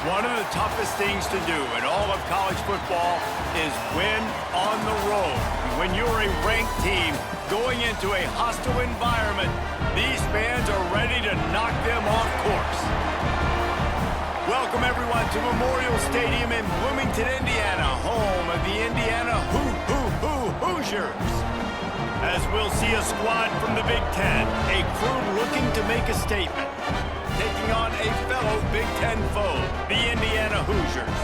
One of the toughest things to do in all of college football is win on the road. When you're a ranked team going into a hostile environment, these fans are ready to knock them off course. Welcome, everyone, to Memorial Stadium in Bloomington, Indiana, home of the Indiana Hoosiers. As we'll see a squad from the Big Ten, a crew looking to make a statement, taking on a fellow Big Ten foe, the Indiana Hoosiers.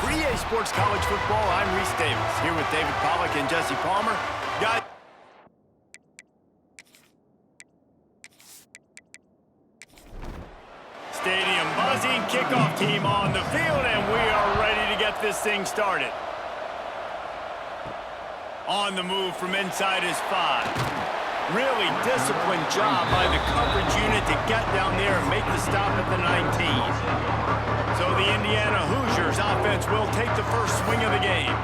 For EA Sports College Football, I'm Reese Davis, here with David Pollack and Jesse Palmer. Guys, stadium buzzing, kickoff team on the field, and we are ready to get this thing started. On the move from inside his 5. Really disciplined job by the coverage unit to get down there and make the stop at the 19. So the Indiana Hoosiers offense will take the first swing of the game.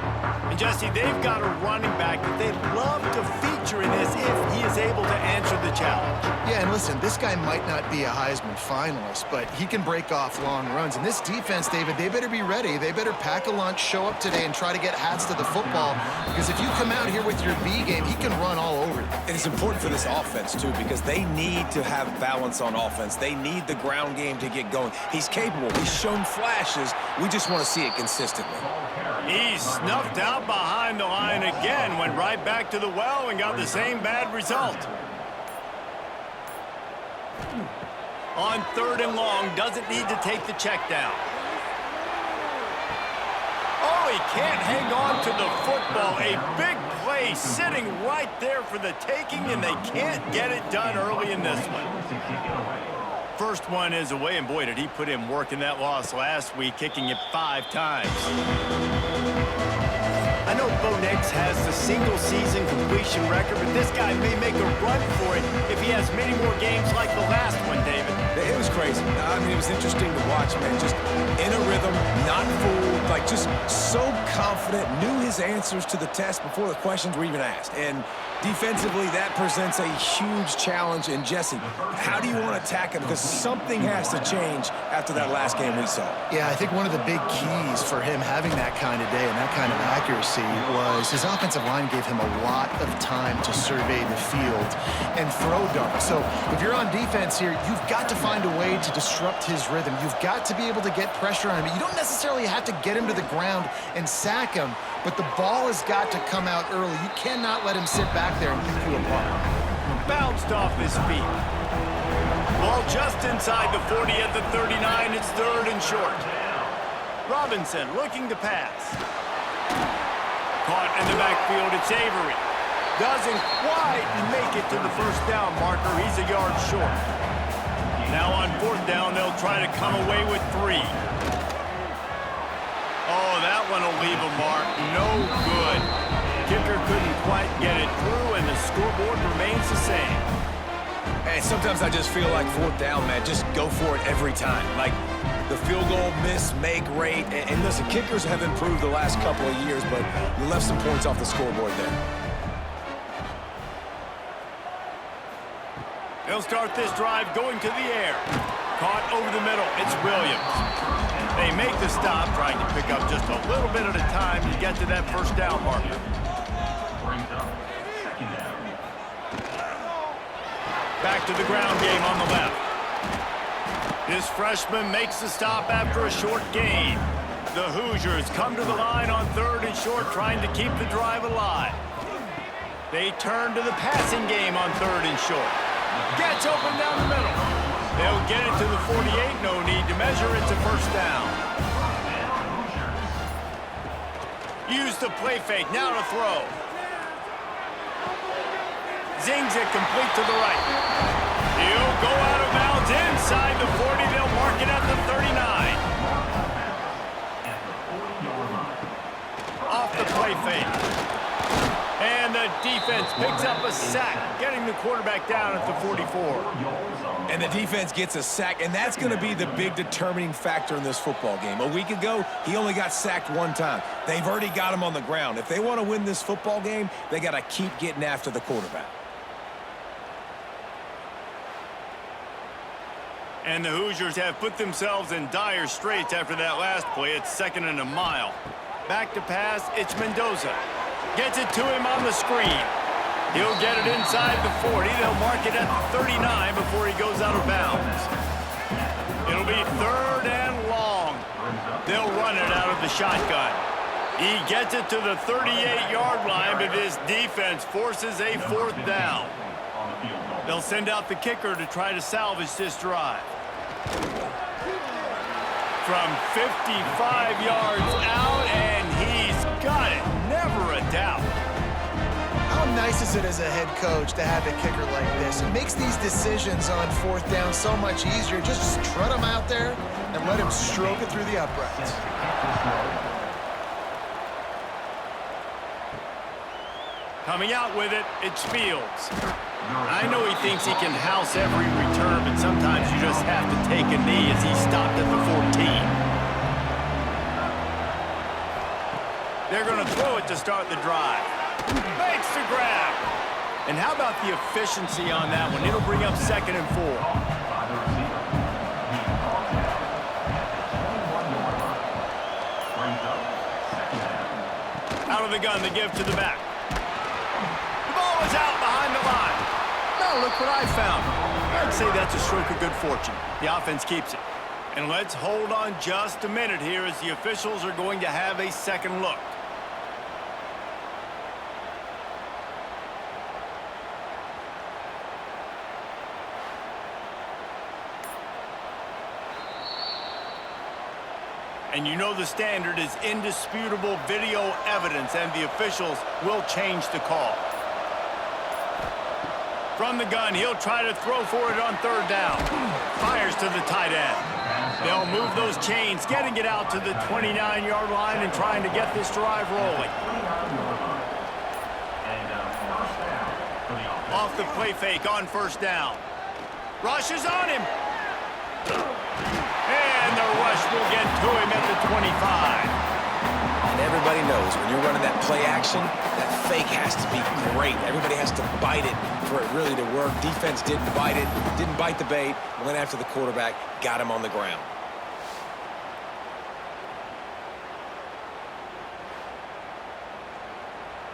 And Jesse, they've got a running back that they'd love to feature in this if he is able to answer the challenge. Yeah, and listen, this guy might not be a Heisman finalist, but he can break off long runs. And this defense, David, they better be ready. They better pack a lunch, show up today, and try to get hats to the football. Because if you come out here with your B game, he can run all over you. And it's important for this offense, too, because they need to have balance on offense. They need the ground game to get going. He's capable. He's shown flashes. We just want to see it consistently. He snuffed out behind the line again, went right back to the well and got the same bad result. On 3rd and long, doesn't need to take the check down. Oh, he can't hang on to the football. A big play sitting right there for the taking, and they can't get it done early in this one. First one is away, and boy, did he put in work in that loss last week, kicking it 5 times. I know Bo Nix has the single-season completion record, but this guy may make a run for it if he has many more games like the last one, David. It was crazy. I mean, it was interesting to watch, man. Just in a rhythm, not fooled, like just so confident, knew his answers to the test before the questions were even asked. And defensively, that presents a huge challenge. And Jesse, how do you want to attack him? Because something has to change after that last game we saw. Yeah, I think one of the big keys for him having that kind of day and that kind of accuracy was his offensive line gave him a lot of time to survey the field and throw darts. So if you're on defense here, you've got to find a way to disrupt his rhythm. You've got to be able to get pressure on him. You don't necessarily have to get him to the ground and sack him, but the ball has got to come out early. You cannot let him sit back there and pick you apart. Bounced off his feet. Ball just inside the 40 at the 39. It's 3rd and short. Robinson looking to pass. Caught in the backfield, it's Avery. Doesn't quite make it to the first down marker. He's a yard short. Now on 4th down, they'll try to come away with 3. Oh, that one will leave a mark. No good. Kicker couldn't quite get it through, and the scoreboard remains the same. Hey, sometimes I just feel like 4th down, man. Just go for it every time. Like the field goal miss, make rate. And listen, kickers have improved the last couple of years, but you left some points off the scoreboard there. They'll start this drive going to the air. Caught over the middle. It's Williams. They make the stop, trying to pick up just a little bit at a time to get to that first down marker. Back to the ground game on the left. This freshman makes the stop after a short gain. The Hoosiers come to the line on 3rd and short, trying to keep the drive alive. They turn to the passing game on 3rd and short. Gets open down the middle. They'll get it to the 48. No need to measure. It's a first down. Use the play fake. Now to throw. Zings it complete to the right. He'll go out of bounds inside the 40. They'll mark it at the 39. Off the play fake. And the defense picks up a sack, getting the quarterback down at the 44. And the defense gets a sack, and that's going to be the big determining factor in this football game. A week ago, he only got sacked 1 time. They've already got him on the ground. If they want to win this football game, they got to keep getting after the quarterback. And the Hoosiers have put themselves in dire straits after that last play. It's 2nd and a mile. Back to pass, it's Mendoza. Gets it to him on the screen. He'll get it inside the 40. They'll mark it at the 39 before he goes out of bounds. It'll be 3rd and long. They'll run it out of the shotgun. He gets it to the 38-yard line, but his defense forces a 4th down. They'll send out the kicker to try to salvage this drive. From 55 yards out, and he's got it. Never a doubt. How nice is it as a head coach to have a kicker like this? It makes these decisions on 4th down so much easier. Just strut him out there and let him stroke it through the uprights. Coming out with it, it's Fields. I know he thinks he can house every return, but sometimes you just have to take a knee as he stopped at the 14. They're going to throw it to start the drive. Makes the grab. And how about the efficiency on that one? It'll bring up 2nd and 4. Out of the gun, they give to the back. The ball is out behind the line. Now look what I found. I'd say that's a stroke of good fortune. The offense keeps it. And let's hold on just a minute here as the officials are going to have a second look. And you know the standard is indisputable video evidence, and the officials will change the call. From the gun, he'll try to throw for it on 3rd down. Fires to the tight end. They'll move those chains, getting it out to the 29-yard line and trying to get this drive rolling. Off the play fake on 1st down. Rush is on him. And the rush will get to him at the 25. And everybody knows when you're running that play action, that fake has to be great. Everybody has to bite it for it really to work. Defense didn't bite it, didn't bite the bait, went after the quarterback, got him on the ground.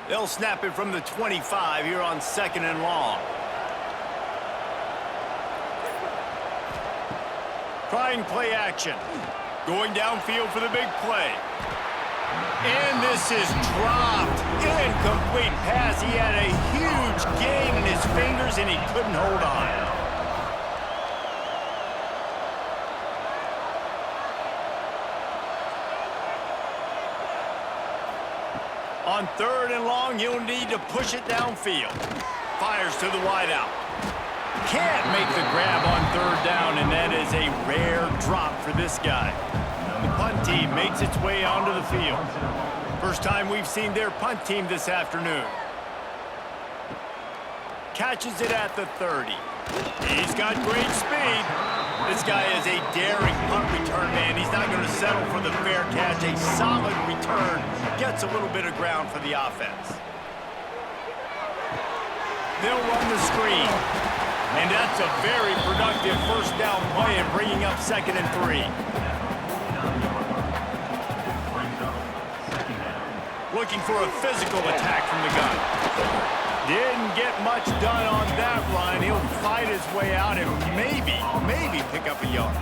They'll snap it from the 25 here on 2nd and long. Trying play action. Going downfield for the big play. And this is dropped. Incomplete pass. He had a huge gain in his fingers, and he couldn't hold on. On 3rd and long, he'll need to push it downfield. Fires to the wideout. Can't make the grab on 3rd down, and that is a rare drop for this guy. The punt team makes its way onto the field. First time we've seen their punt team this afternoon. Catches it at the 30. He's got great speed. This guy is a daring punt return man. He's not going to settle for the fair catch. A solid return. Gets a little bit of ground for the offense. They'll run the screen. And that's a very productive 1st down play and bringing up 2nd and 3. Looking for a physical attack from the gun. Didn't get much done on that line. He'll fight his way out and maybe pick up a yard.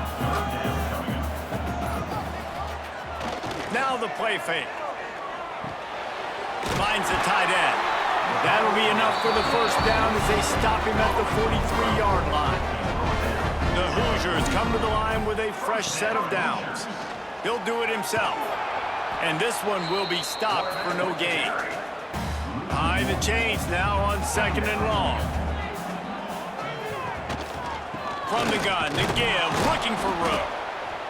Now the play fake. Finds the tight end. That'll be enough for the 1st down as they stop him at the 43-yard line. The Hoosiers come to the line with a fresh set of downs. He'll do it himself. And this one will be stopped for no gain. High the chains now on 2nd and long. From the gun, the give, looking for room.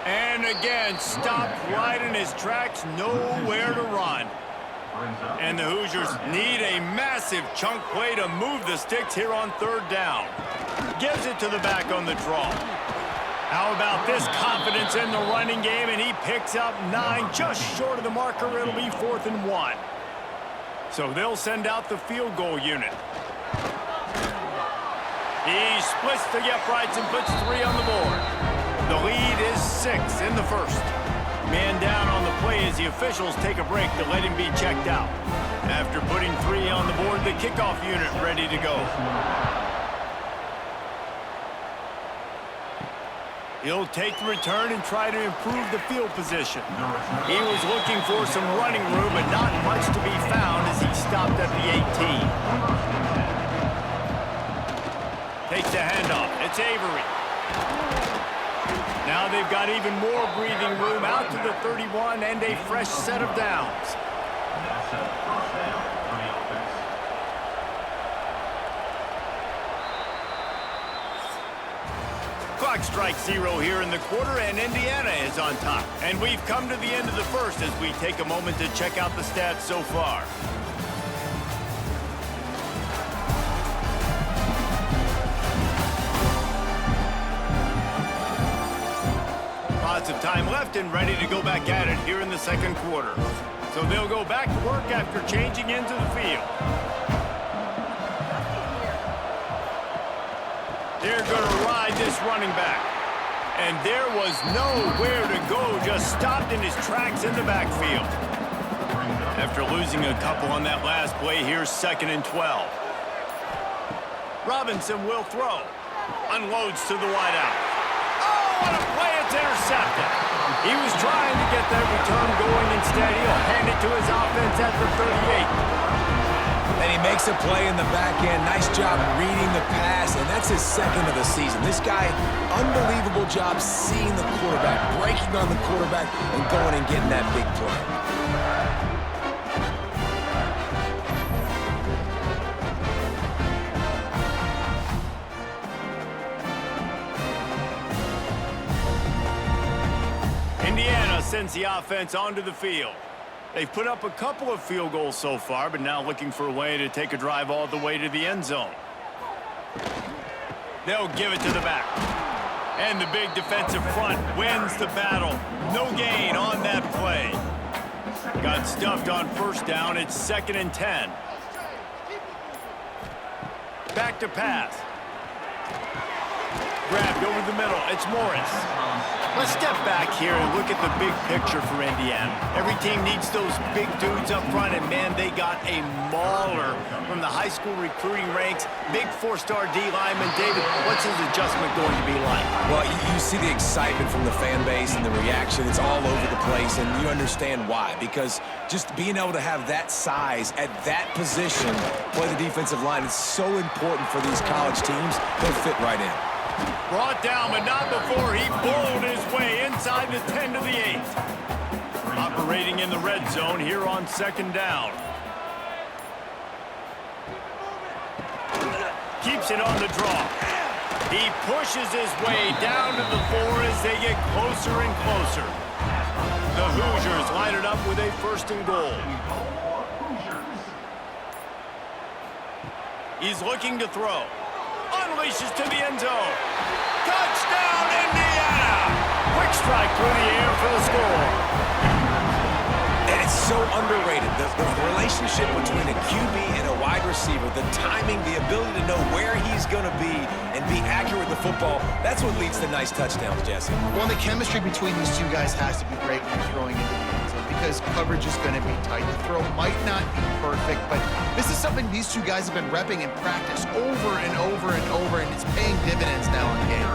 And again, stopped right in his tracks, nowhere to run. And the Hoosiers need a massive chunk play to move the sticks here on 3rd down. Gives it to the back on the draw. How about this confidence in the running game? And he picks up 9, just short of the marker. It'll be 4th and 1. So they'll send out the field goal unit. He splits the uprights and puts 3 on the board. The lead is 6 in the first. Man down on the play as the officials take a break to let him be checked out. After putting 3 on the board, the kickoff unit ready to go. He'll take the return and try to improve the field position. He was looking for some running room, but not much to be found as he stopped at the 18. Takes the handoff. It's Avery. Now they've got even more breathing room out to the 31 and a fresh set of downs. Clock strikes 0 here in the quarter, and Indiana is on top. And we've come to the end of the first as we take a moment to check out the stats so far. Lots of time left and ready to go back at it here in the second quarter. So they'll go back to work after changing into the field. They're going to ride this running back. And there was nowhere to go, just stopped in his tracks in the backfield. After losing a couple on that last play, here's 2nd and 12. Robinson will throw. Unloads to the wideout. Oh, what a play, it's intercepted. He was trying to get that return going. Instead, he'll hand it to his offense at the 38. And he makes a play in the back end. Nice job reading the pass, and that's his 2nd of the season. This guy, unbelievable job seeing the quarterback, breaking on the quarterback, and going and getting that big play. Indiana sends the offense onto the field. They've put up a couple of field goals so far, but now looking for a way to take a drive all the way to the end zone. They'll give it to the back. And the big defensive front wins the battle. No gain on that play. Got stuffed on first down. It's 2nd and 10. Back to pass. Grabbed over the middle. It's Morris. Let's step back here and look at the big picture for Indiana. Every team needs those big dudes up front, and man, they got a mauler from the high school recruiting ranks. Big 4-star D lineman. David, what's his adjustment going to be like? Well, you see the excitement from the fan base and the reaction. It's all over the place, and you understand why. Because just being able to have that size at that position, play the defensive line, is so important for these college teams. They'll fit right in. Brought down, but not before he bowled his way inside the 10 to the 8. Operating in the red zone here on 2nd down. Keeps it on the draw. He pushes his way down to the 4 as they get closer and closer. The Hoosiers line it up with a 1st and goal. He's looking to throw. Unleashes to the end zone. Touchdown, Indiana! Quick strike through the air for the score. And it's so underrated. The relationship between a QB and a wide receiver, the timing, the ability to know where he's going to be and be accurate with the football, that's what leads to nice touchdowns, Jesse. Well, the chemistry between these two guys has to be great when you're throwing into the end zone because coverage is going to be tight. The throw might not be perfect, but this is something these two guys have been repping in practice over and over and over, and it's paying dividends now in game.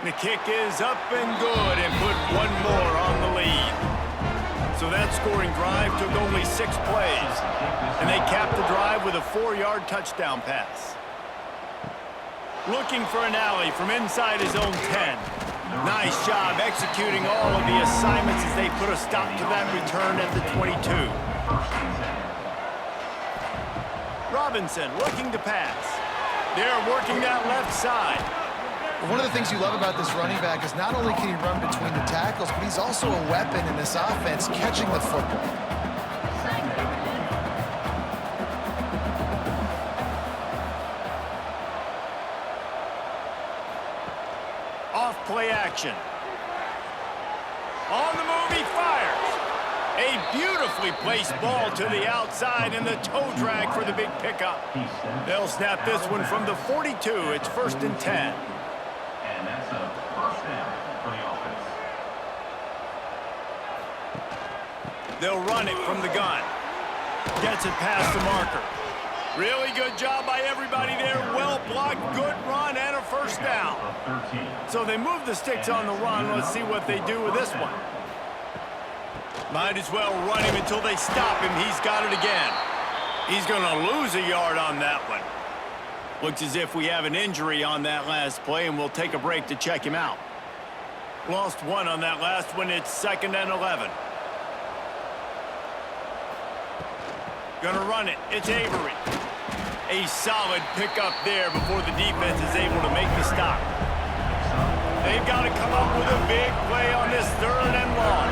The kick is up and good and put one more on the lead. So that scoring drive took only 6 plays, and they capped the drive with a 4-yard touchdown pass. Looking for an alley from inside his own 10. Nice job executing all of the assignments as they put a stop to that return at the 22. Robinson looking to pass. They're working that left side. One of the things you love about this running back is not only can he run between the tackles, but he's also a weapon in this offense catching the football. Off play action. On the move, he fires. A beautifully placed ball to the outside and the toe drag for the big pickup. They'll snap this one from the 42. It's 1st and 10. And that's a first down for the offense. They'll run it from the gun. Gets it past the marker. Really good job by everybody there. Well blocked, good run, and a 1st down. So they move the sticks on the run. Let's see what they do with this one. Might as well run him until they stop him. He's got it again. He's going to lose a yard on that one. Looks as if we have an injury on that last play, and we'll take a break to check him out. Lost one on that last one. It's 2nd and 11. Gonna run it. It's Avery. A solid pickup there before the defense is able to make the stop. They've got to come up with a big play on this 3rd and long.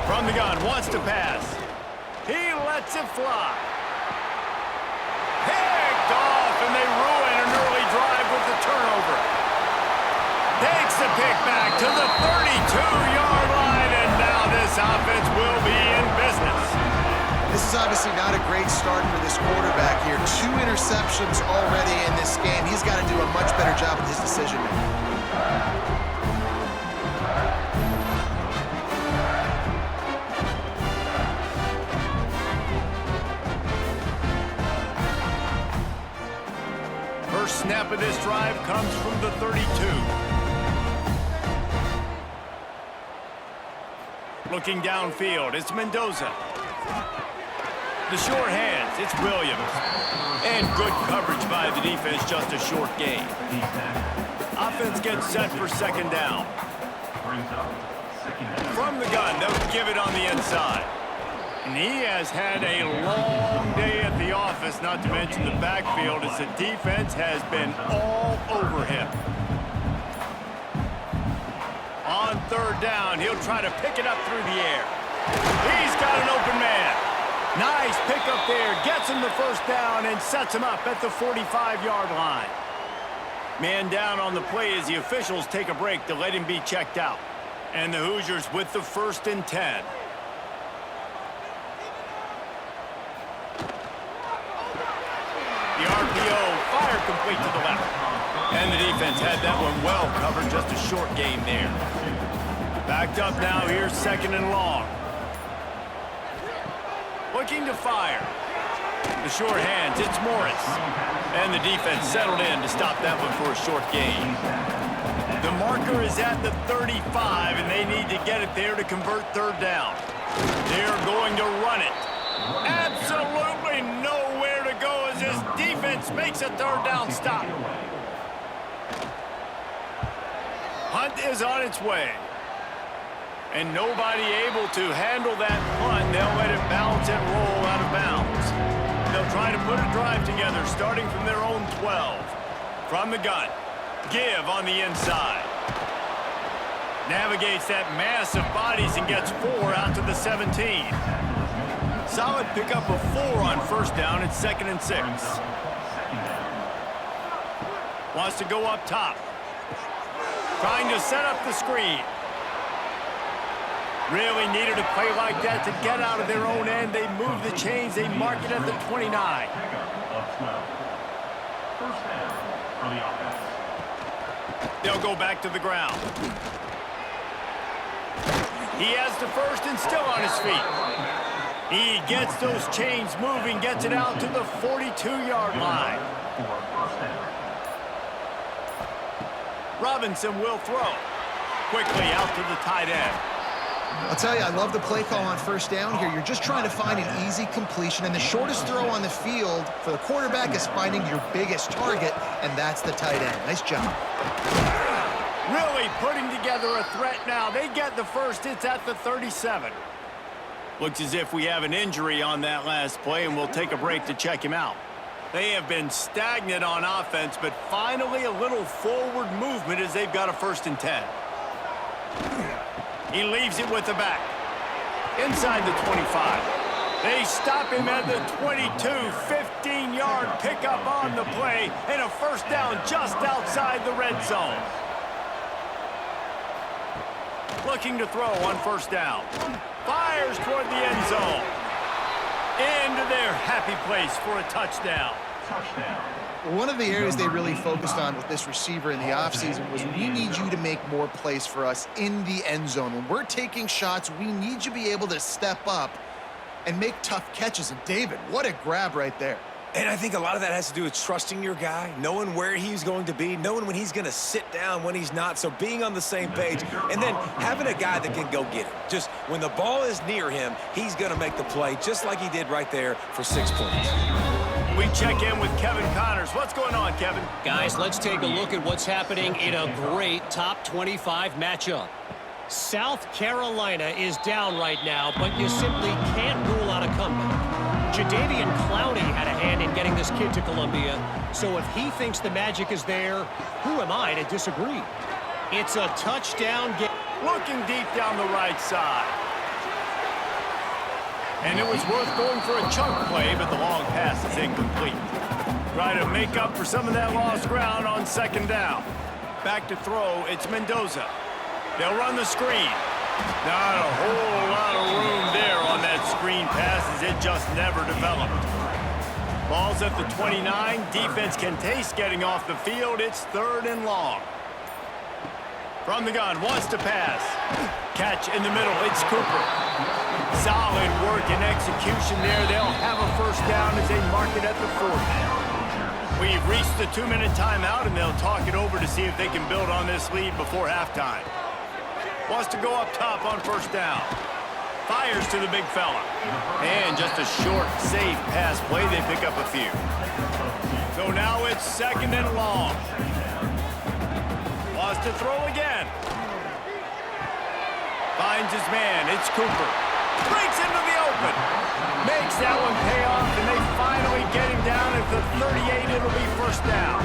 From the gun, wants to pass. He lets it fly. Picked off, and they ruin an early drive with the turnover. Takes the pick back to the 32-yard line, and now this offense will be in business. This is obviously not a great start for this quarterback here. 2 interceptions already in this game. He's got to do a much better job with his decision-making. First snap of this drive comes from the 32. Looking downfield, it's Mendoza. The short hands, it's Williams. And good coverage by the defense, just a short gain. Offense gets set for 2nd down. From the gun, they'll give it on the inside. And he has had a long day at the office, not to mention the backfield, as the defense has been all over him. On 3rd down, he'll try to pick it up through the air. He's got an open man. Nice pickup there. Gets him the 1st down and sets him up at the 45-yard line. Man down on the play as the officials take a break to let him be checked out. And the Hoosiers with the 1st and 10. The RPO, fire complete to the left. And the defense had that one well covered, just a short game there. Backed up now, here's 2nd and long. Looking to fire. The short hands, it's Morris. And the defense settled in to stop that one for a short gain. The marker is at the 35, and they need to get it there to convert 3rd down. They're going to run it. Absolutely nowhere to go as this defense makes a 3rd down stop. Hunt is on its way. And nobody able to handle that punt. They'll let it bounce and roll out of bounds. They'll try to put a drive together starting from their own 12. From the gun. Give on the inside. Navigates that mass of bodies and gets 4 out to the 17. Solid pickup of 4 on 1st down. It's 2nd and 6. Wants to go up top. Trying to set up the screen. Really needed a play like that to get out of their own end. They move the chains. They mark it at the 29. First down for the offense. They'll go back to the ground. He has the 1st and still on his feet. He gets those chains moving, gets it out to the 42-yard line. Robinson will throw. Quickly out to the tight end. I'll tell you, I love the play call on 1st down here. You're just trying to find an easy completion, and the shortest throw on the field for the quarterback is finding your biggest target, and that's the tight end. Nice job. Really putting together a threat now. They get the 1st. It's at the 37. Looks as if we have an injury on that last play, and we'll take a break to check him out. They have been stagnant on offense, but finally a little forward movement as they've got a 1st and 10. He leaves it with the back. Inside the 25. They stop him at the 22, 15 4-yard pickup on the play, and a first down just outside the red zone. Looking to throw on first down. Fires toward the end zone. Into their happy place for a touchdown. One of the areas they really focused on with this receiver in the offseason was we need you to make more plays for us in the end zone. When we're taking shots, we need you to be able to step up and make tough catches. And David, what a grab right there. And I think a lot of that has to do with trusting your guy, knowing where he's going to be, knowing when he's going to sit down, when he's not, so being on the same page, and then having a guy that can go get it. Just when the ball is near him, he's going to make the play, just like he did right there for 6 points. We check in with Kevin Connors. What's going on, Kevin? Guys, let's take a look at what's happening in a great top 25 matchup. South Carolina is down right now, but you simply can't rule out a comeback. Jadeveon Clowney had a hand in getting this kid to Columbia, so if he thinks the magic is there, who am I to disagree? It's a touchdown game. Looking deep down the right side. And it was worth going for a chunk play, but the long pass is incomplete. Try to make up for some of that lost ground on second down. Back to throw, it's Mendoza. They'll run the screen. Not a whole lot of room there on that screen pass as it just never developed. Ball's at the 29. Defense can taste getting off the field. It's 3rd and long. From the gun, wants to pass. Catch in the middle, it's Cooper. Solid work and execution there. They'll have a first down as they mark it at the 40. We've reached the 2-minute timeout, and they'll talk it over to see if they can build on this lead before halftime. Wants to go up top on first down. Fires to the big fella. And just a short, safe pass play. They pick up a few. So now it's 2nd and long. Wants to throw again. Finds his man. It's Cooper. Breaks into the open. Makes that one pay off, and they finally get him down at the 38. It'll be first down.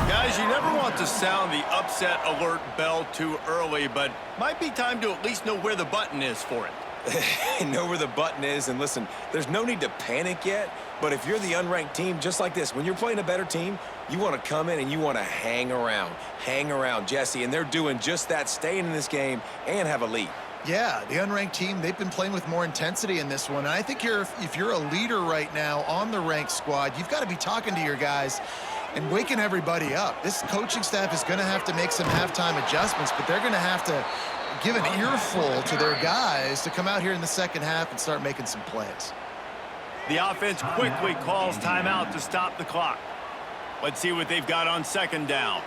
Guys, you never want to sound the upset alert bell too early, but might be time to at least know where the button is for it. Know where the button is, and listen, there's no need to panic yet, but if you're the unranked team, just like this, when you're playing a better team, you want to come in and you want to hang around, Jesse, and they're doing just that, staying in this game and have a lead. Yeah, the unranked team, they've been playing with more intensity in this one. And I think if you're a leader right now on the ranked squad, you've got to be talking to your guys and waking everybody up. This coaching staff is going to have to make some halftime adjustments, but they're going to have to give an earful to their guys to come out here in the second half and start making some plays. The offense quickly calls timeout to stop the clock. Let's see what they've got on second down.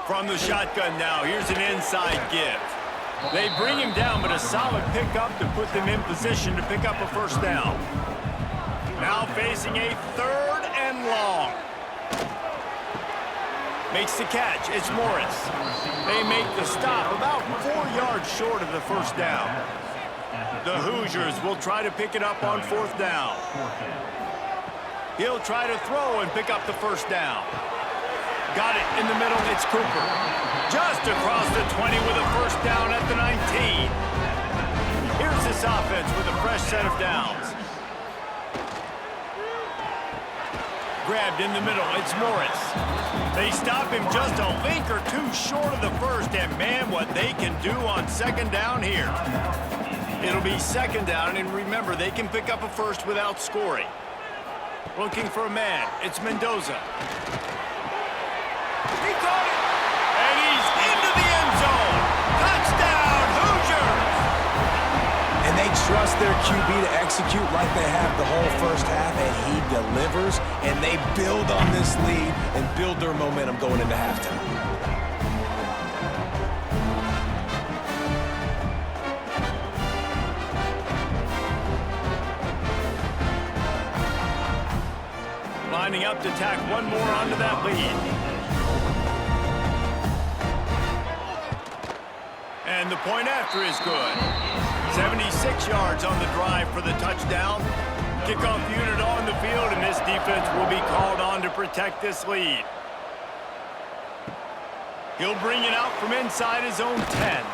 From the shotgun now, here's an inside give. They bring him down, but a solid pickup to put them in position to pick up a first down. Now facing a 3rd and long. Makes the catch. It's Morris. They make the stop about 4 yards short of the first down. The Hoosiers will try to pick it up on 4th down. He'll try to throw and pick up the first down. Got it in the middle. It's Cooper. Just across the 20 with a first down at the 19. Here's this offense with a fresh set of downs. Grabbed in the middle. It's Morris. They stop him just a link or two short of the first, and man, what they can do on second down here. It'll be second down, and remember, they can pick up a first without scoring. Looking for a man. It's Mendoza. He caught it, and he's into the end zone. Touchdown, Hoosiers! And they trust their QB to execute like they have the whole first half, and he delivers, and they build on this lead and build their momentum going into halftime. Lining up to tack one more onto that lead. And the point after is good. 76 yards on the drive for the touchdown. Kickoff unit on the field, and this defense will be called on to protect this lead. He'll bring it out from inside his own 10.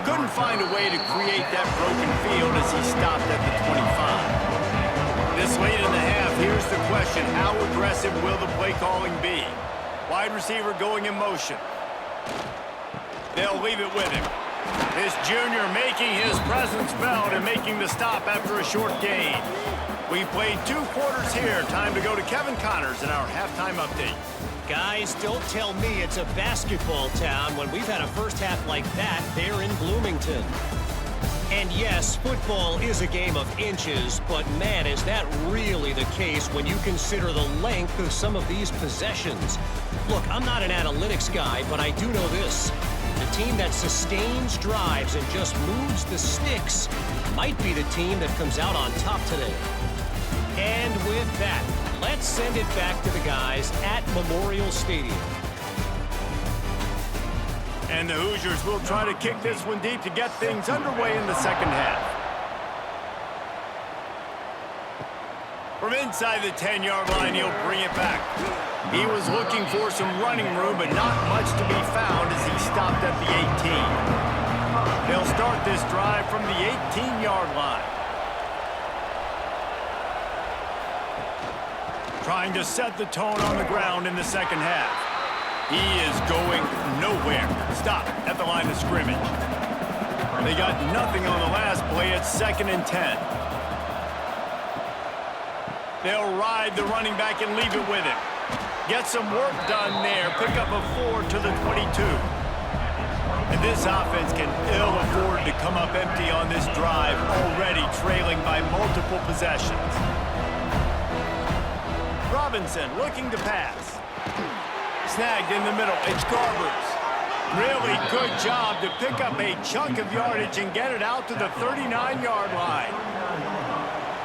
Couldn't find a way to create that broken field as he stopped at the 25. This late in the half, here's the question. How aggressive will the play calling be? Wide receiver going in motion. They'll leave it with him. This junior making his presence felt and making the stop after a short gain. We've played 2 quarters here. Time to go to Kevin Connors in our halftime update. Guys, don't tell me it's a basketball town when we've had a first half like that there in Bloomington. And yes, football is a game of inches, but man, is that really the case when you consider the length of some of these possessions. Look, I'm not an analytics guy, but I do know this. The team that sustains drives and just moves the sticks might be the team that comes out on top today. And with that, let's send it back to the guys at Memorial Stadium. And the Hoosiers will try to kick this one deep to get things underway in the second half. From inside the 10-yard line, he'll bring it back. He was looking for some running room, but not much to be found as he stopped at the 18. They'll start this drive from the 18-yard line. Trying to set the tone on the ground in the second half. He is going nowhere. Stop at the line of scrimmage. They got nothing on the last play. It's 2nd and 10. They'll ride the running back and leave it with him. Get some work done there. Pick up a 4 to the 22. And this offense can ill afford to come up empty on this drive, already trailing by multiple possessions. Robinson looking to pass. Snagged in the middle. It's Garbers. Really good job to pick up a chunk of yardage and get it out to the 39-yard line.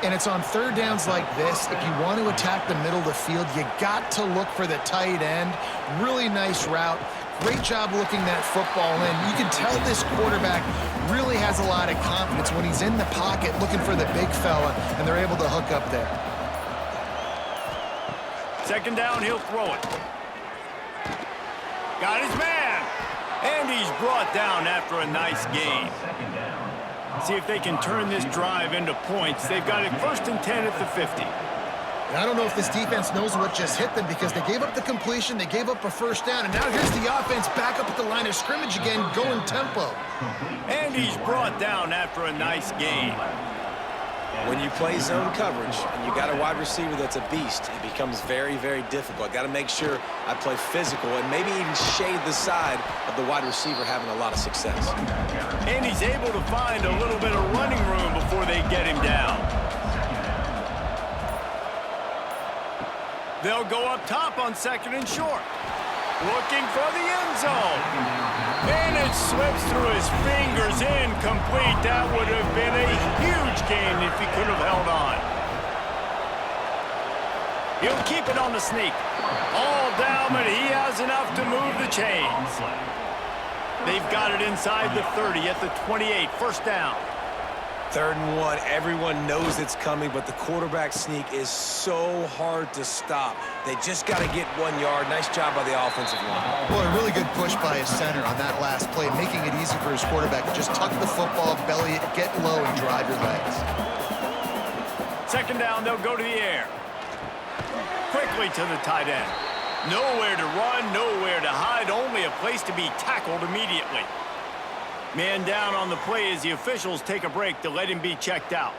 And it's on third downs like this. If you want to attack the middle of the field, you got to look for the tight end. Really nice route. Great job looking that football in. You can tell this quarterback really has a lot of confidence when he's in the pocket looking for the big fella, and they're able to hook up there. 2nd down, he'll throw it. Got his man. And he's brought down after a nice gain. See if they can turn this drive into points. They've got it 1st and 10 at the 50. And I don't know if this defense knows what just hit them because they gave up the completion, they gave up a 1st down, and now here's the offense back up at the line of scrimmage again, going tempo. And he's brought down after a nice gain. When you play zone coverage and you got a wide receiver that's a beast, it becomes very, very difficult. Got to make sure I play physical and maybe even shade the side of the wide receiver having a lot of success. And he's able to find a little bit of running room before they get him down. They'll go up top on 2nd and short. Looking for the end zone. And it slips through his fingers, incomplete. That would have been a huge gain if he could have held on. He'll keep it on the sneak. All down, but he has enough to move the chains. They've got it inside the 30 at the 28, 1st down. 3rd and 1, everyone knows it's coming, but the quarterback sneak is so hard to stop. They just got to get 1 yard. Nice job by the offensive line. Well, a really good push by his center on that last play, making it easy for his quarterback to just tuck the football, belly it, get low, and drive your legs. 2nd down, they'll go to the air. Quickly to the tight end. Nowhere to run, nowhere to hide, only a place to be tackled immediately. Man down on the play as the officials take a break to let him be checked out.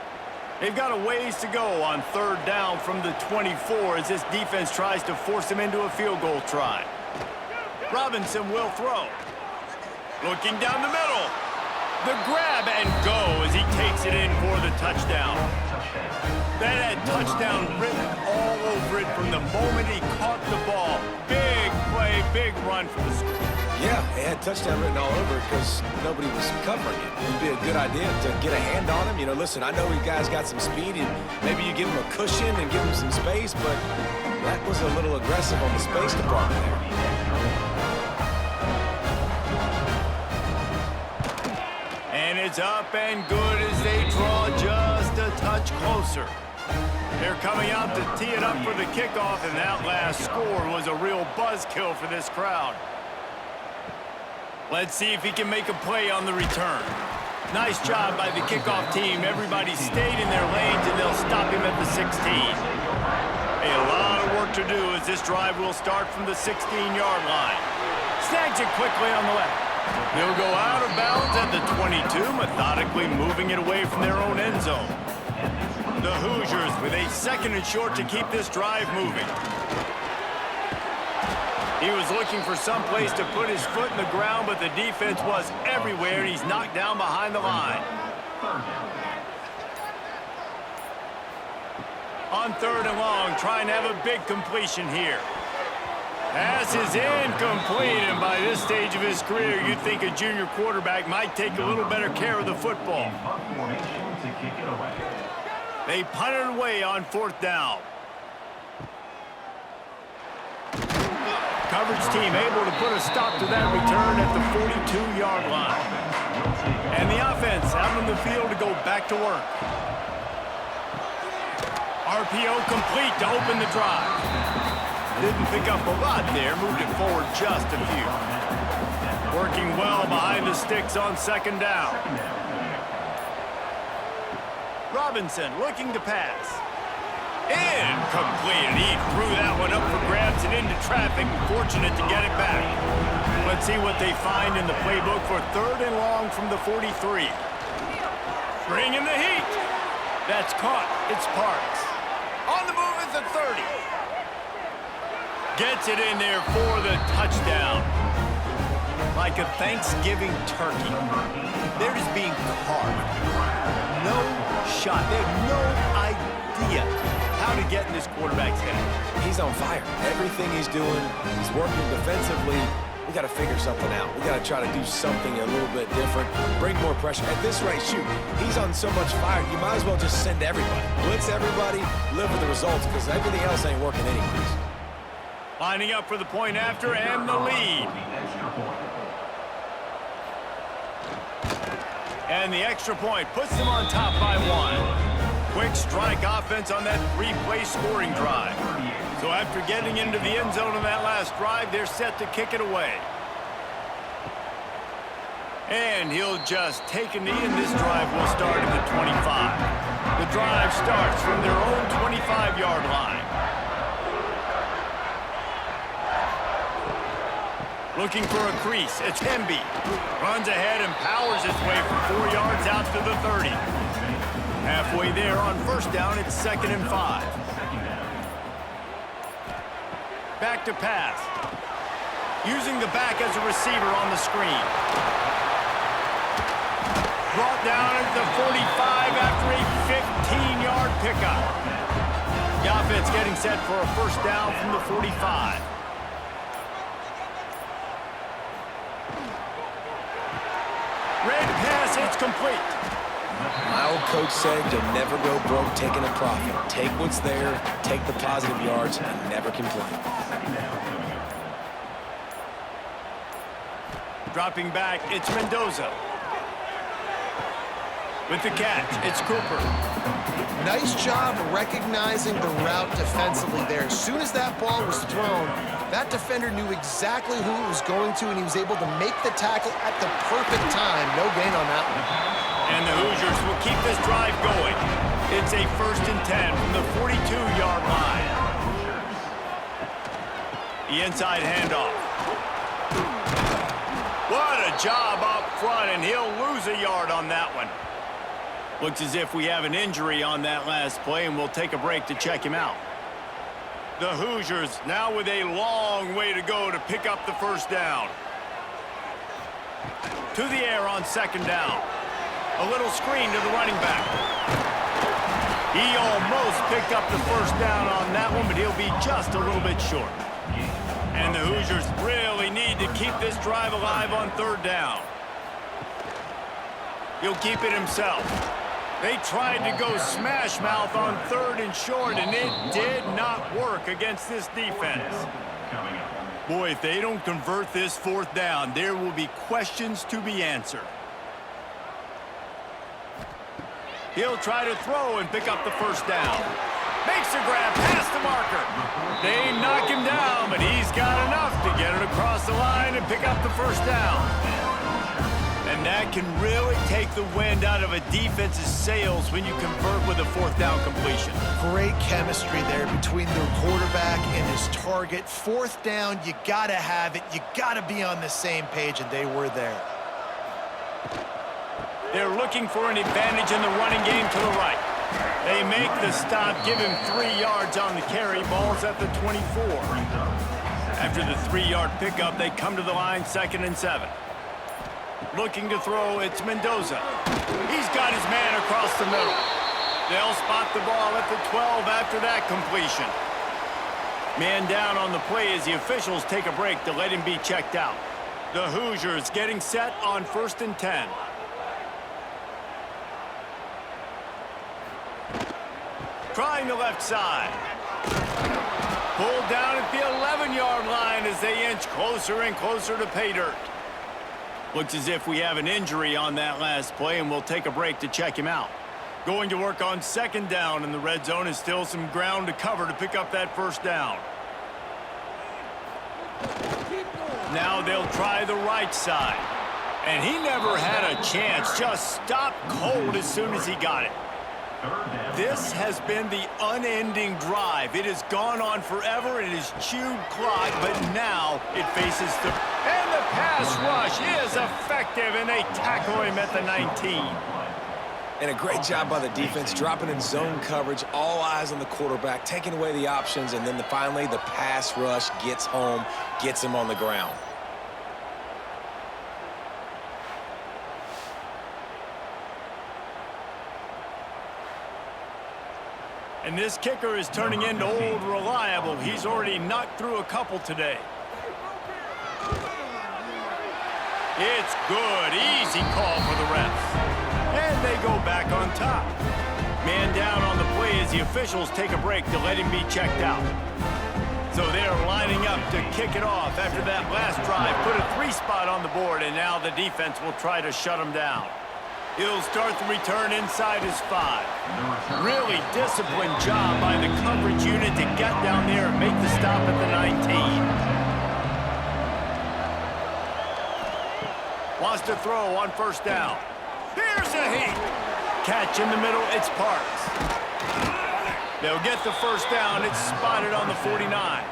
They've got a ways to go on 3rd down from the 24 as this defense tries to force him into a field goal try. Robinson will throw. Looking down the middle. The grab and go as he takes it in for the touchdown. That had touchdown written all over it from the moment he caught the ball. Big play, big run for the score. Yeah, it had touchdown written all over it because nobody was covering it. It would be a good idea to get a hand on him. You know, listen, I know you guys got some speed, and maybe you give him a cushion and give him some space, but that was a little aggressive on the space department there. And it's up and good as they draw just a touch closer. They're coming out to tee it up for the kickoff, and that last score was a real buzzkill for this crowd. Let's see if he can make a play on the return. Nice job by the kickoff team. Everybody stayed in their lanes, and they'll stop him at the 16. A lot of work to do as this drive will start from the 16-yard line. Snags it quickly on the left. They'll go out of bounds at the 22, methodically moving it away from their own end zone. The Hoosiers with a 2nd and short to keep this drive moving. He was looking for some place to put his foot in the ground, but the defense was everywhere, and he's knocked down behind the line. On 3rd and long, trying to have a big completion here. Pass is incomplete, and by this stage of his career, you'd think a junior quarterback might take a little better care of the football. They punted it away on 4th down. Coverage team able to put a stop to that return at the 42-yard line. And the offense out on the field to go back to work. RPO complete to open the drive. Didn't pick up a lot there, moved it forward just a few. Working well behind the sticks on 2nd down. Robinson looking to pass. Incomplete, and he threw that one up for grabs and into traffic. Fortunate to get it back. Let's see what they find in the playbook for 3rd and long from the 43. Bringing the heat. That's caught. It's Parks. On the move at the 30. Gets it in there for the touchdown. Like a Thanksgiving turkey. They're just being carved. No shot. They have no idea how to get in this quarterback's head. He's on fire. Everything he's doing, he's working defensively. We got to figure something out. We got to try to do something a little bit different, bring more pressure. At this rate, shoot, he's on so much fire, you might as well just send everybody. Blitz everybody, live with the results, because everything else ain't working anyways. Lining up for the point after and the lead. And the extra point puts them on top by 1. Quick strike offense on that 3-play scoring drive. So after getting into the end zone on that last drive, they're set to kick it away. And he'll just take a knee, and this drive will start at the 25. The drive starts from their own 25-yard line. Looking for a crease, it's Hemby. Runs ahead and powers his way for 4 yards out to the 30. Halfway there on 1st down, it's 2nd and 5. Back to pass. Using the back as a receiver on the screen. Brought down at the 45 after a 15-yard pickup. The offense getting set for a 1st down from the 45. Red pass, it's complete. My old coach said you'll never go broke taking a profit. Take what's there, take the positive yards, and never complain. Dropping back, it's Mendoza. With the catch, it's Cooper. Nice job recognizing the route defensively there. As soon as that ball was thrown, that defender knew exactly who it was going to, and he was able to make the tackle at the perfect time. No gain on that one. And the Hoosiers will keep this drive going. It's a 1st and 10 from the 42-yard line. The inside handoff. What a job up front, and he'll lose a yard on that one. Looks as if we have an injury on that last play, and we'll take a break to check him out. The Hoosiers now with a long way to go to pick up the 1st down. To the air on 2nd down. A little screen to the running back. He almost picked up the 1st down on that one, but he'll be just a little bit short. And the Hoosiers really need to keep this drive alive on 3rd down. He'll keep it himself. They tried to go smash mouth on 3rd and short, and it did not work against this defense. Boy, if they don't convert this 4th down, there will be questions to be answered. He'll try to throw and pick up the 1st down. Makes a grab past the marker. They knock him down, but he's got enough to get it across the line and pick up the 1st down. And that can really take the wind out of a defense's sails when you convert with a fourth down completion. Great chemistry there between their quarterback and his target. Fourth down, you got to have it. You got to be on the same page, and they were there. They're looking for an advantage in the running game to the right. They make the stop, give him 3 yards on the carry. Ball's at the 24. After the 3-yard pickup, they come to the line, 2nd and 7. Looking to throw, it's Mendoza. He's got his man across the middle. They'll spot the ball at the 12 after that completion. Man down on the play as the officials take a break to let him be checked out. The Hoosiers getting set on 1st and 10. Trying the left side. Pulled down at the 11-yard line as they inch closer and closer to pay dirt. Looks as if we have an injury on that last play, and we'll take a break to check him out. Going to work on 2nd down, and the red zone is still some ground to cover to pick up that 1st down. Now they'll try the right side. And he never had a chance, just stopped cold as soon as he got it. This has been the unending drive. It has gone on forever. It has chewed clock, but now it faces the... And the pass rush is effective, and they tackle him at the 19. And a great job by the defense, dropping in zone coverage, all eyes on the quarterback, taking away the options, and then finally the pass rush gets home, gets him on the ground. And this kicker is turning into old reliable. He's already knocked through a couple today. It's good. Easy call for the refs. And they go back on top. Man down on the play as the officials take a break to let him be checked out. So they're lining up to kick it off after that last drive. Put a 3-spot on the board, and now the defense will try to shut him down. He'll start the return inside his 5. Really disciplined job by the coverage unit to get down there and make the stop at the 19. Wants to throw on 1st down. Here's a heat. Catch in the middle, it's Parks. They'll get the 1st down. It's spotted on the 49.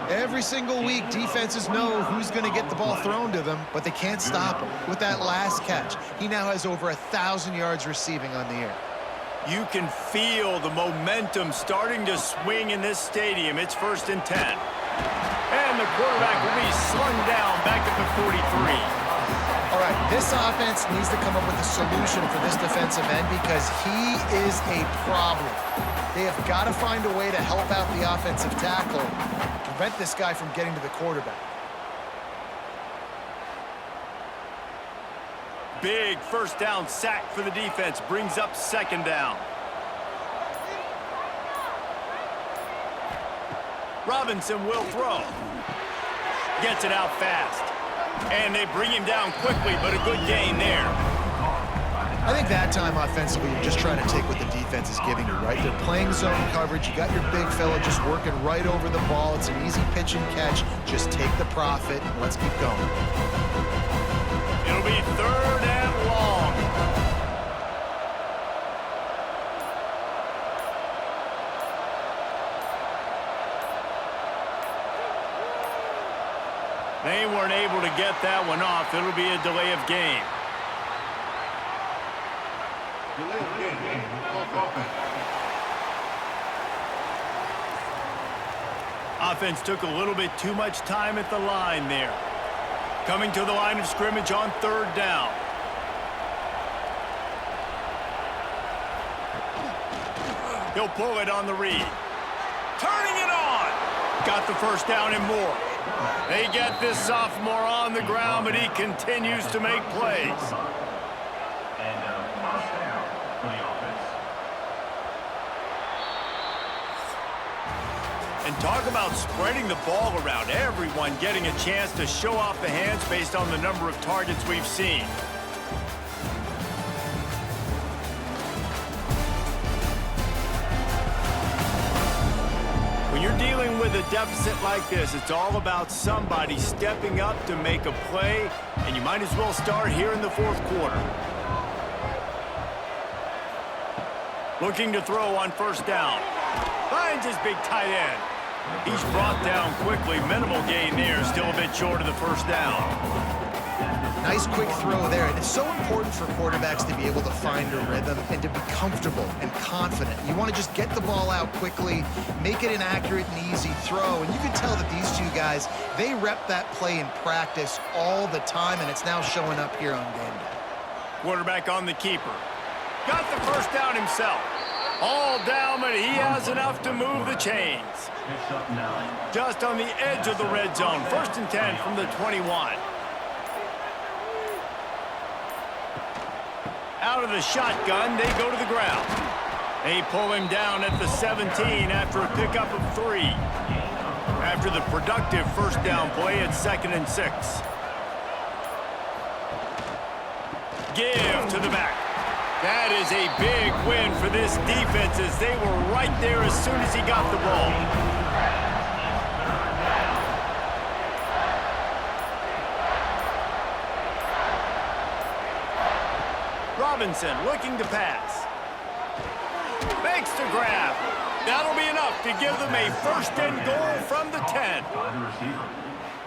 Every single week, defenses know who's going to get the ball thrown to them, but they can't stop him. With that last catch, he now has over 1,000 yards receiving on the air. You can feel the momentum starting to swing in this stadium. It's 1st and 10. And the quarterback will be slung down back at the 43. All right, this offense needs to come up with a solution for this defensive end because he is a problem. They have got to find a way to help out the offensive tackle, prevent this guy from getting to the quarterback. Big 1st down sack for the defense, brings up 2nd down. Robinson will throw. Gets it out fast. And they bring him down quickly, but a good gain there. I think that time offensively, you're just trying to take what the defense is giving you, right? They're playing zone coverage. You got your big fella just working right over the ball. It's an easy pitch and catch. Just take the profit and let's keep going. It'll be 3rd and long. They weren't able to get that one off. It'll be a delay of game. Offense took a little bit too much time at the line there. Coming to the line of scrimmage on 3rd down. He'll pull it on the read. Turning it on. Got the 1st down and more. They get this sophomore on the ground, but he continues to make plays. And first down for the offense. And talk about spreading the ball around. Everyone getting a chance to show off the hands based on the number of targets we've seen. When you're dealing with a deficit like this, it's all about somebody stepping up to make a play, and you might as well start here in the fourth quarter. Looking to throw on first down. Finds his big tight end. He's brought down quickly. Minimal gain there. Still a bit short of the first down. Nice quick throw there. And it's so important for quarterbacks to be able to find a rhythm and to be comfortable and confident. You want to just get the ball out quickly, make it an accurate and easy throw. And you can tell that these two guys, they rep that play in practice all the time, and it's now showing up here on game day. Quarterback on the keeper. Got the first down himself. All down, but he has enough to move the chains. Just on the edge of the red zone. 1st and 10 from the 21. Out of the shotgun, they go to the ground. They pull him down at the 17 after a pickup of 3. After the productive first down play at 2nd and 6. Give to the back. That is a big win for this defense as they were right there as soon as he got the ball. Robinson looking to pass. Makes the grab. That'll be enough to give them a 1st and goal from the 10.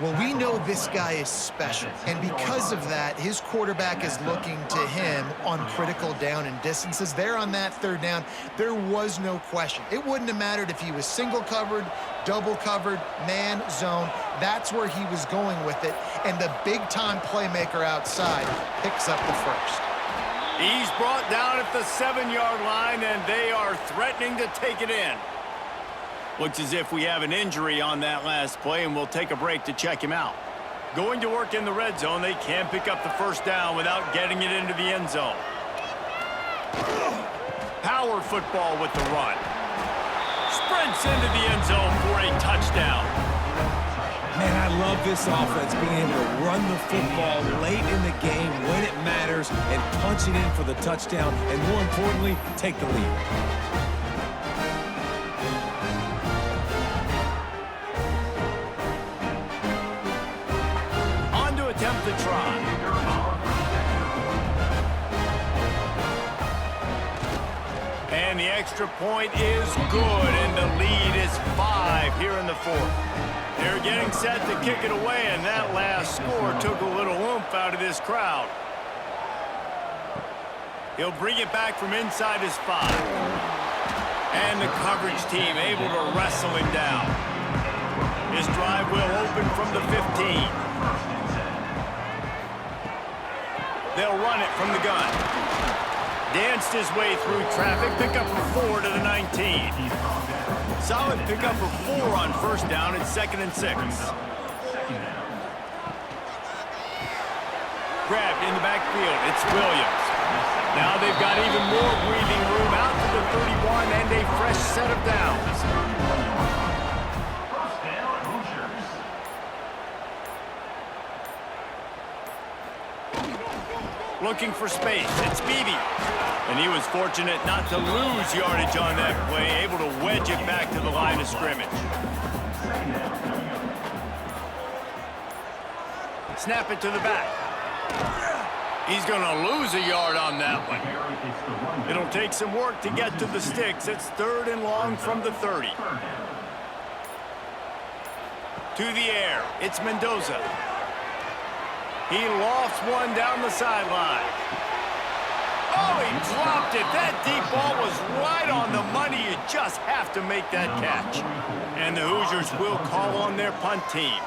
Well, we know this guy is special, and because of that, his quarterback is looking to him on critical down and distances. There on that 3rd down, there was no question. It wouldn't have mattered if he was single covered, double covered, man, zone. That's where he was going with it, and the big-time playmaker outside picks up the 1st. He's brought down at the 7-yard line, and they are threatening to take it in. Looks as if we have an injury on that last play, and we'll take a break to check him out. Going to work in the red zone, they can't pick up the first down without getting it into the end zone. Power football with the run. Sprints into the end zone for a touchdown. Man, I love this offense being able to run the football late in the game when it matters and punch it in for the touchdown, and more importantly, take the lead. Attempt to try. And the extra point is good, and the lead is 5 here in the 4th. They're getting set to kick it away, and that last score took a little oomph out of this crowd. He'll bring it back from inside his 5. And the coverage team able to wrestle him down. This drive will open from the 15. They'll run it from the gun. Danced his way through traffic. Pickup of 4 to the 19. Solid pickup of 4 on first down at 2nd and 6. Grabbed in the backfield. It's Williams. Now they've got even more breathing room out to the 31 and a fresh set of downs. First down, Hoosiers. Looking for space. It's Beavers. And he was fortunate not to lose yardage on that play, able to wedge it back to the line of scrimmage. Snap it to the back. He's going to lose a yard on that one. It'll take some work to get to the sticks. It's 3rd and long from the 30. To the air. It's Mendoza. He lofts one down the sideline. Oh, he dropped it. That deep ball was right on the money. You just have to make that catch. And the Hoosiers will call on their punt team.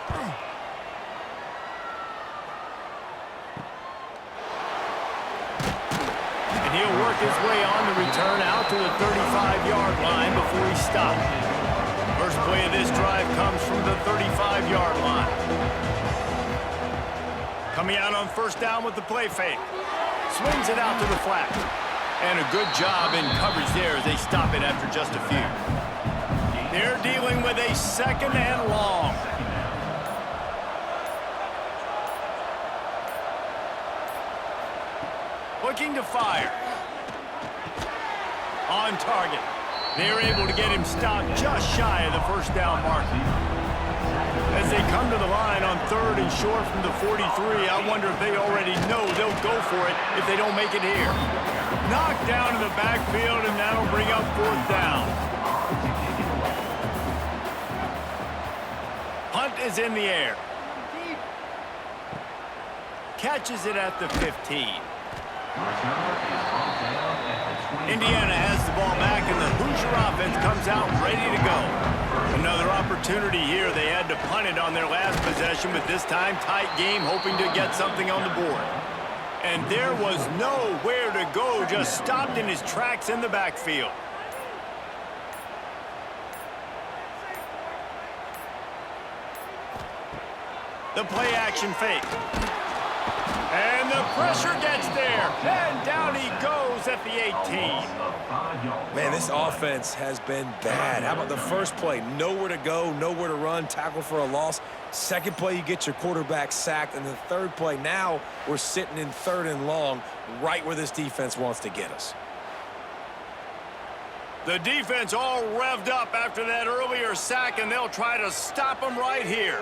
And he'll work his way on the return out to the 35-yard line before he stopped. First play of this drive comes from the 35-yard line. Coming out on first down with the play fake. Swings it out to the flat. And a good job in coverage there as they stop it after just a few. They're dealing with a 2nd and long. Looking to fire. On target. They're able to get him stopped just shy of the first down mark. As they come to the line on 3rd and short from the 43, I wonder if they already know they'll go for it if they don't make it here. Knocked down in the backfield, and that'll bring up 4th down. Punt is in the air. Catches it at the 15. Indiana has the ball back, and the Hoosier offense comes out ready to go. Another opportunity here. They had to punt it on their last possession, but this time tight game, hoping to get something on the board. And there was nowhere to go, just stopped in his tracks in the backfield. The play action fake. And the pressure gets there. And down he goes at the 18. Man, this offense has been bad. How about the first play? Nowhere to go, nowhere to run, tackle for a loss. Second play, you get your quarterback sacked. And the third play, now we're sitting in 3rd and long, right where this defense wants to get us. The defense all revved up after that earlier sack, and they'll try to stop them right here.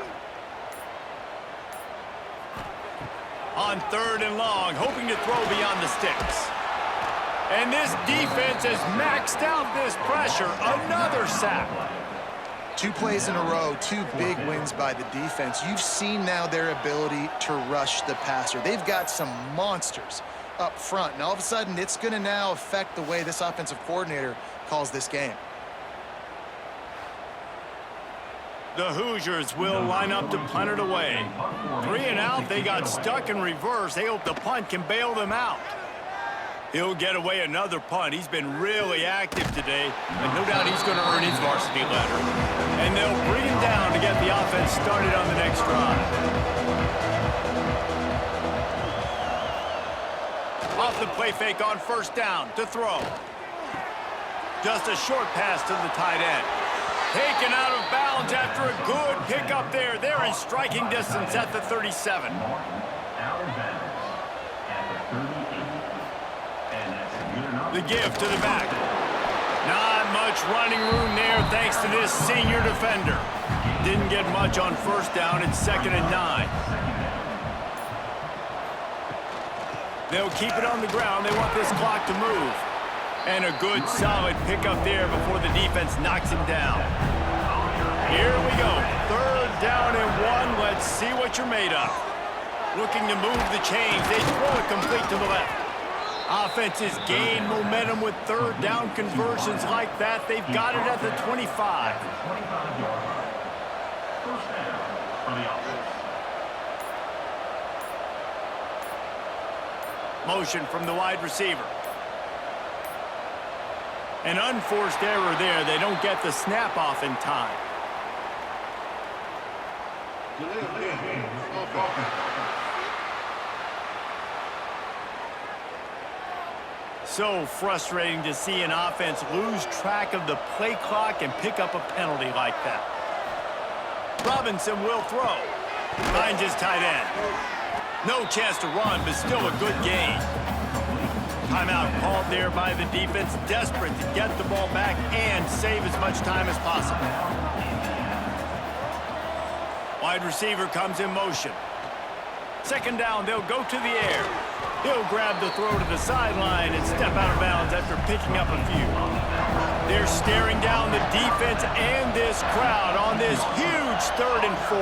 On 3rd and long, hoping to throw beyond the sticks. And this defense has maxed out this pressure. Another sack. 2 plays in a row, 2 big wins by the defense. You've seen now their ability to rush the passer. They've got some monsters up front, and all of a sudden it's going to now affect the way this offensive coordinator calls this game. The Hoosiers will line up to punt it away. 3 and out, they got stuck in reverse. They hope the punt can bail them out. He'll get away another punt. He's been really active today, and no doubt he's going to earn his varsity letter. And they'll bring him down to get the offense started on the next drive. Off the play fake on 1st down to throw. Just a short pass to the tight end. Taken out of bounds after a good pickup there. They're in striking distance at the 37. The give to the back. Not much running room there thanks to this senior defender. Didn't get much on 1st down. It's 2nd and 9. They'll keep it on the ground. They want this clock to move. And a good, solid pickup there before the defense knocks him down. Here we go. 3rd down and 1. Let's see what you're made of. Looking to move the chains. They throw it complete to the left. Offenses gain momentum with 3rd down conversions like that. They've got it at the 25. Motion from the wide receiver. An unforced error there. They don't get the snap off in time. So frustrating to see an offense lose track of the play clock and pick up a penalty like that. Robinson will throw. Finds his tight end. No chance to run, but still a good gain. Timeout called there by the defense, desperate to get the ball back and save as much time as possible. Wide receiver comes in motion. 2nd down, they'll go to the air. He'll grab the throw to the sideline and step out of bounds after picking up a few. They're staring down the defense and this crowd on this huge 3rd and 4.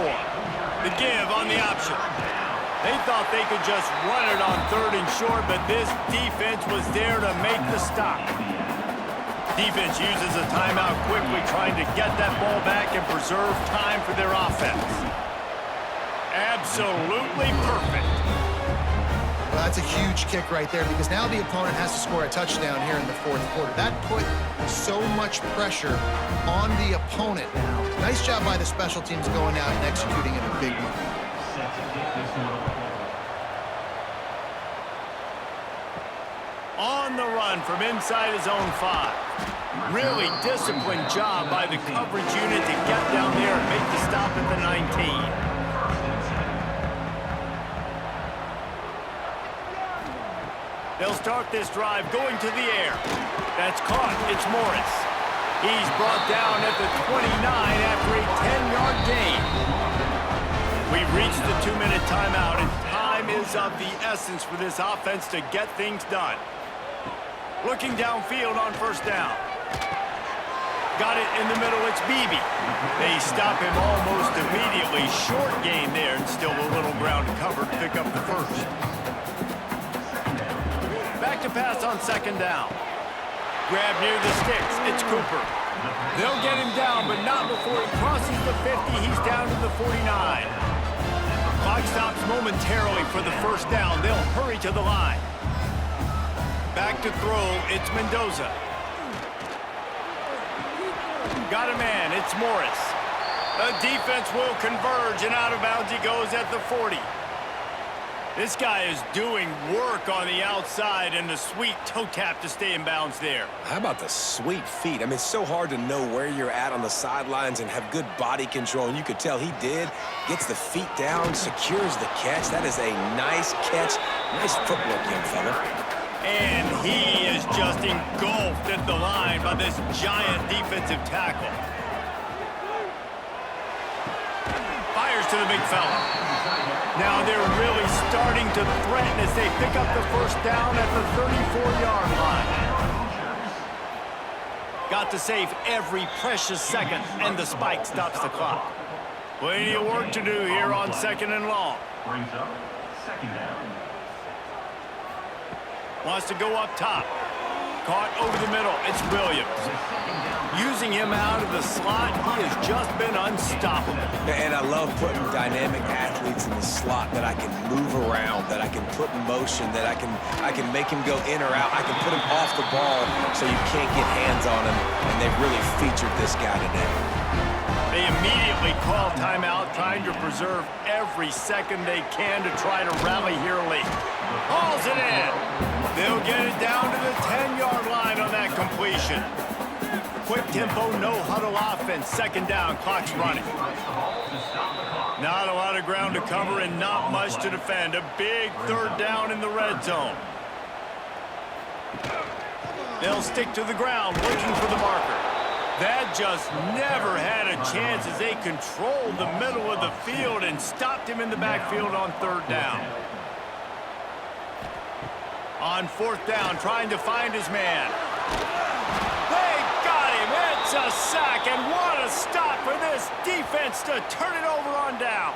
The give on the option. They thought they could just run it on 3rd and short, but this defense was there to make the stop. Defense uses a timeout quickly, trying to get that ball back and preserve time for their offense. Absolutely perfect. Well, that's a huge kick right there because now the opponent has to score a touchdown here in the 4th quarter. That put so much pressure on the opponent now. Nice job by the special teams going out and executing in a big one. On the run from inside his own 5. Really disciplined job by the coverage unit to get down there and make the stop at the 19. They'll start this drive going to the air. That's caught. It's Morris. He's brought down at the 29 after a 10-yard gain. We've reached the 2-minute timeout, and time is of the essence for this offense to get things done. Looking downfield on first down. Got it in the middle, it's Beebe. They stop him almost immediately. Short gain there, and still a little ground to cover to pick up the first. Back to pass on second down. Grab near the sticks, it's Cooper. They'll get him down, but not before he crosses the 50. He's down to the 49. Clock stops momentarily for the first down. They'll hurry to the line. Back to throw, it's Mendoza. Got a man, it's Morris. The defense will converge, and out of bounds he goes at the 40. This guy is doing work on the outside, and the sweet toe tap to stay in bounds there. How about the sweet feet? I mean, it's so hard to know where you're at on the sidelines and have good body control, and you could tell he did. Gets the feet down, secures the catch. That is a nice catch. Nice footwork, young fella. And he is just engulfed at the line by this giant defensive tackle. Fires to the big fella. Now they're really starting to threaten as they pick up the first down at the 34-yard line. Got to save every precious second, and the spike stops the clock. Plenty of work to do here on second and long. Brings up second down. Wants to go up top. Caught over the middle. It's Williams. Using him out of the slot, he has just been unstoppable. And I love putting dynamic athletes in the slot that I can move around, that I can put in motion, that I can make him go in or out. I can put him off the ball so you can't get hands on him, and they've really featured this guy today. They immediately call timeout, trying to preserve every second they can to try to rally here late. Hauls it in. They'll get it down to the 10-yard line on that completion. Quick tempo, no huddle offense. Second down, clock's running. Not a lot of ground to cover and not much to defend. A big third down in the red zone. They'll stick to the ground, looking for the marker. That just never had a chance as they controlled the middle of the field and stopped him in the backfield on third down. On fourth down, trying to find his man. They got him. It's a sack, and what a stop for this defense to turn it over on downs.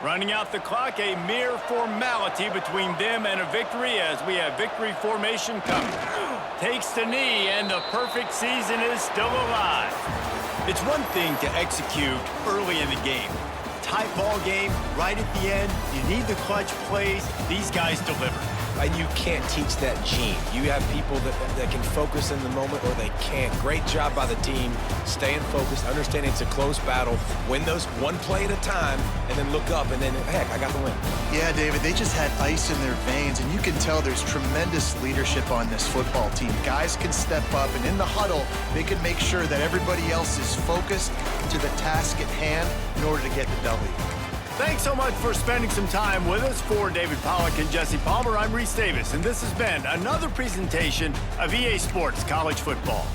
Running out the clock, a mere formality between them and a victory as we have victory formation coming. Takes the knee, and the perfect season is still alive. It's one thing to execute early in the game. Tight ball game, right at the end, you need the clutch plays. These guys deliver. And you can't teach that gene. You have people that can focus in the moment, or they can't. Great job by the team, staying focused, understanding it's a close battle, win those one play at a time, and then look up, and then, heck, I got the win. Yeah, David, they just had ice in their veins, and you can tell there's tremendous leadership on this football team. Guys can step up, and in the huddle, they can make sure that everybody else is focused to the task at hand in order to get the W. Thanks so much for spending some time with us. For David Pollack and Jesse Palmer, I'm Reese Davis, and this has been another presentation of EA Sports College Football.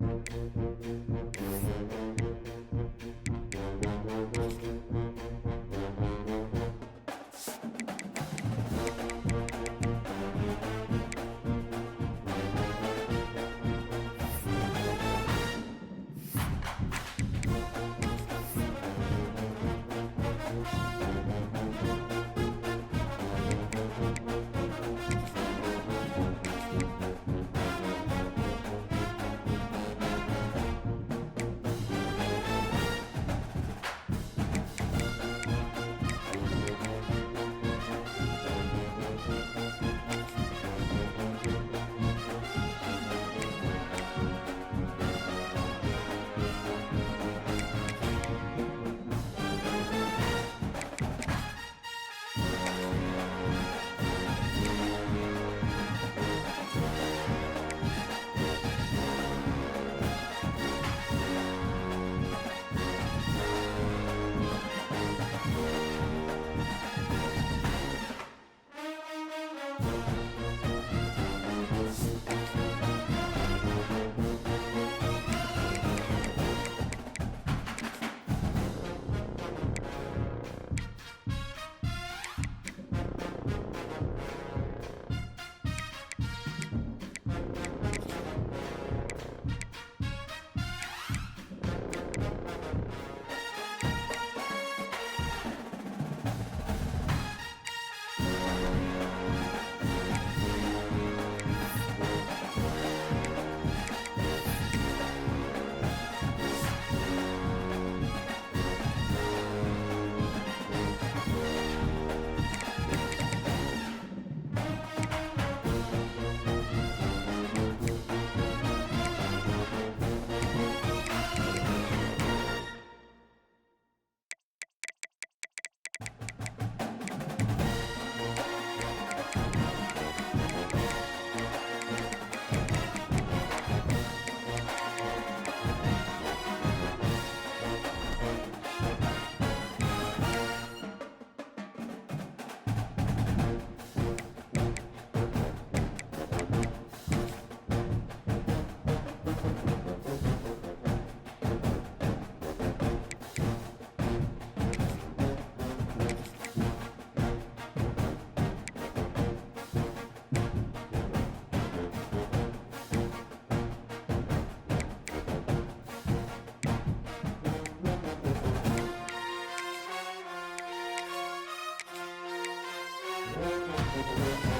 Thank you.